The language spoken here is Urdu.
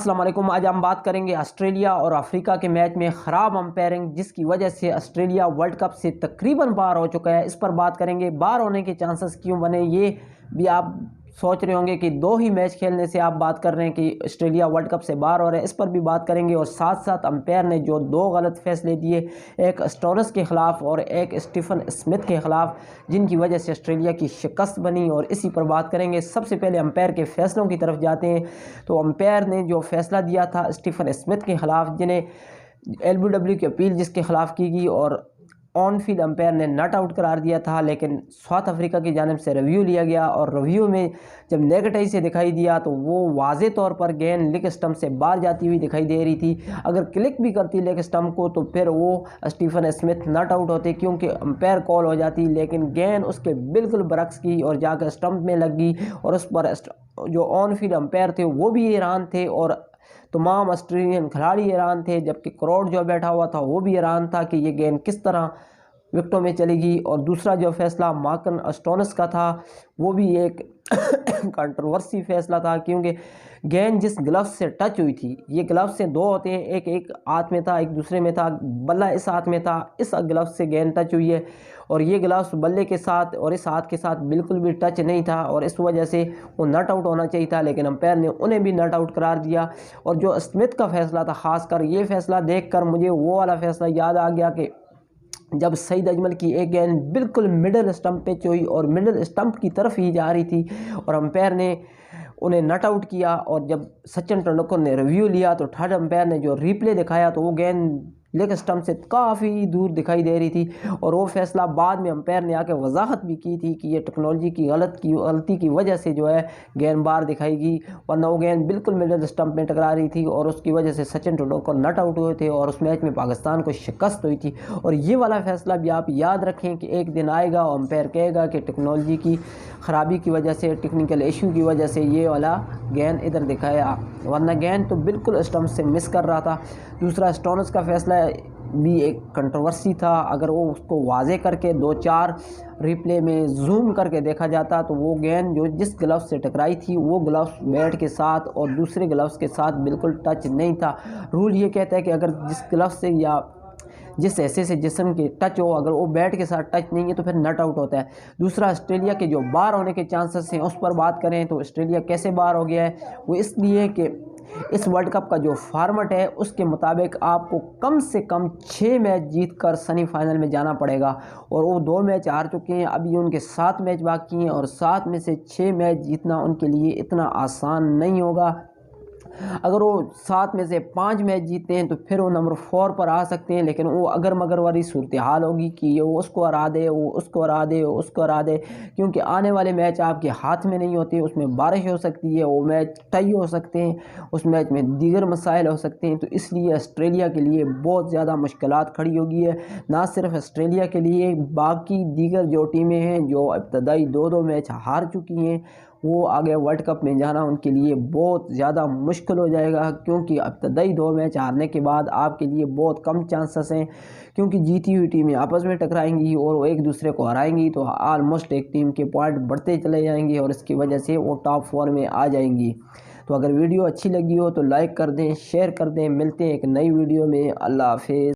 السلام علیکم۔ آج ہم بات کریں گے آسٹریلیا اور افریقہ کے میچ میں خراب امپائرنگ جس کی وجہ سے آسٹریلیا ورلڈ کپ سے تقریباً باہر ہو چکا ہے۔ اس پر بات کریں گے، باہر ہونے کے چانسز کیوں بنے، یہ بھی آپ سوچ رہے ہوں گے کہ 2 ہی میچ کھیلنے سے آپ بات کر رہے ہیں کہ آسٹریلیا ورلڈ کپ سے باہر ہو رہا ہے، اس پر بھی بات کریں گے۔ اور ساتھ ساتھ امپائر نے جو 2 غلط فیصلے دیے، ایک اسٹونز کے خلاف اور ایک اسٹیفن اسمتھ کے خلاف، جن کی وجہ سے آسٹریلیا کی شکست بنی، اور اسی پر بات کریں گے۔ سب سے پہلے امپائر کے فیصلوں کی طرف جاتے ہیں تو امپائر نے جو فیصلہ دیا تھا اسٹیفن اسمتھ کے خلاف، جنہیں LBW کی اپیل جس کے خلاف کی گئی، اور آن فیلڈ امپائر نے ناٹ آؤٹ قرار دیا تھا، لیکن ساؤتھ افریقہ کی جانب سے ریویو لیا گیا، اور ریویو میں جب نیگیٹو سے دکھائی دیا تو وہ واضح طور پر گیند لیگ اسٹمپ سے باہر جاتی ہوئی دکھائی دے رہی تھی۔ اگر کلک بھی کرتی لیگ اسٹمپ کو تو پھر وہ اسٹیفن اسمتھ ناٹ آؤٹ ہوتے، کیونکہ امپائر کال ہو جاتی، لیکن گیند اس کے بالکل برعکس کی اور جا کر اسٹمپ میں لگ گئی، اور اس پر جو آن فیلڈ امپائر تھے وہ بھی حیران تھے، اور تمام آسٹریلین کھلاڑی حیران تھے، جبکہ کراؤڈ جو بیٹھا ہوا تھا وہ بھی حیران تھا کہ یہ گیند کس طرح وکٹوں میں چلے گی۔ اور دوسرا جو فیصلہ مارکن اسٹونز کا تھا، وہ بھی ایک کنٹروورسی فیصلہ تھا، کیونکہ گیند جس گلوز سے ٹچ ہوئی تھی، یہ گلوز سے 2 ہوتے ہیں، ایک ہاتھ میں تھا ایک دوسرے میں تھا، بلہ اس ہاتھ میں تھا، اس گلوز سے گیند ٹچ ہوئی ہے، اور یہ گلوز بلے کے ساتھ اور اس ہاتھ کے ساتھ بالکل بھی ٹچ نہیں تھا، اور اس وجہ سے وہ ناٹ آؤٹ ہونا چاہیے تھا، لیکن امپائر نے انہیں بھی ناٹ آؤٹ قرار دیا۔ اور جو اسمتھ کا فیصلہ تھا، خاص کر یہ فیصلہ دیکھ کر مجھے وہ والا فیصلہ یاد آ گیا کہ جب سعید اجمل کی ایک گیند بالکل مڈل اسٹمپ پہ چوئی اور مڈل اسٹمپ کی طرف ہی جا رہی تھی، اور امپائر نے انہیں ناٹ آؤٹ کیا، اور جب سچن ٹنڈولکر نے ریویو لیا تو تھرڈ امپائر نے جو ریپلے دکھایا تو وہ گیند لیگ اسٹمپ سے کافی دور دکھائی دے رہی تھی، اور وہ فیصلہ بعد میں امپائر نے آ کے وضاحت بھی کی تھی کہ یہ ٹیکنالوجی کی غلطی کی وجہ سے جو ہے گیند باہر دکھائی گئی، ورنہ وہ گیند بالکل مڈل اسٹمپ میں ٹکرا رہی تھی، اور اس کی وجہ سے سچن ٹنڈولکر ناٹ آؤٹ ہوئے تھے، اور اس میچ میں پاکستان کو شکست ہوئی تھی۔ اور یہ والا فیصلہ بھی آپ یاد رکھیں کہ ایک دن آئے گا اور امپائر کہے گا کہ ٹیکنالوجی کی خرابی کی وجہ سے، ٹیکنیکل ایشو کی وجہ سے یہ والا گیند ادھر دکھایا، ورنہ گیند تو بالکل اسٹمپ سے مس کر رہا تھا۔ دوسرا اسٹونز کا فیصلہ بھی ایک کنٹروورسی تھا، اگر وہ اس کو واضح کر کے 2-4 ریپلے میں زوم کر کے دیکھا جاتا تو وہ گیند جو جس گلوز سے ٹکرائی تھی وہ گلوز بیٹ کے ساتھ اور دوسرے گلوز کے ساتھ بالکل ٹچ نہیں تھا۔ رول یہ کہتا ہے کہ اگر جس گلوز سے یا جس حصے سے جسم کے ٹچ ہو، اگر وہ بیٹ کے ساتھ ٹچ نہیں ہے تو پھر ناٹ آؤٹ ہوتا ہے۔ دوسرا آسٹریلیا کے جو باہر ہونے کے چانسز ہیں اس پر بات کریں تو آسٹریلیا کیسے باہر ہو گیا ہے، وہ اس لیے کہ اس ورلڈ کپ کا جو فارمیٹ ہے اس کے مطابق آپ کو کم سے کم 6 میچ جیت کر سیمی فائنل میں جانا پڑے گا، اور وہ 2 میچ ہار چکے ہیں، ابھی ان کے 7 میچ باقی ہیں، اور 7 میں سے 6 میچ جیتنا ان کے لیے اتنا آسان نہیں ہوگا۔ اگر وہ 7 میں سے 5 میچ جیتے ہیں تو پھر وہ نمبر 4 پر آ سکتے ہیں، لیکن وہ اگر مگر والی صورتحال ہوگی کہ وہ اس کو ہرا دے، وہ اس کو ہرا دے، وہ اس کو ہرا دے، کیونکہ آنے والے میچ آپ کے ہاتھ میں نہیں ہوتے، اس میں بارش ہو سکتی ہے، وہ میچ ٹائی ہو سکتے ہیں، اس میچ میں دیگر مسائل ہو سکتے ہیں، تو اس لیے آسٹریلیا کے لیے بہت زیادہ مشکلات کھڑی ہوگی ہے۔ نہ صرف آسٹریلیا کے لیے، باقی دیگر جو ٹیمیں ہیں جو ابتدائی 2 میچ ہار چکی ہیں، وہ آگے ورلڈ کپ میں جانا ان کے لیے بہت زیادہ مشکل ہو جائے گا، کیونکہ ابتدائی 2 میچ ہارنے کے بعد آپ کے لیے بہت کم چانسز ہیں، کیونکہ جیتی ہوئی ٹیمیں آپس میں ٹکرائیں گی اور وہ ایک دوسرے کو ہرائیں گی، تو آلموسٹ ایک ٹیم کے پوائنٹ بڑھتے چلے جائیں گے، اور اس کی وجہ سے وہ ٹاپ 4 میں آ جائیں گی۔ تو اگر ویڈیو اچھی لگی ہو تو لائک کر دیں، شیئر کر دیں، ملتے ہیں ایک نئی ویڈیو میں۔ اللہ حافظ۔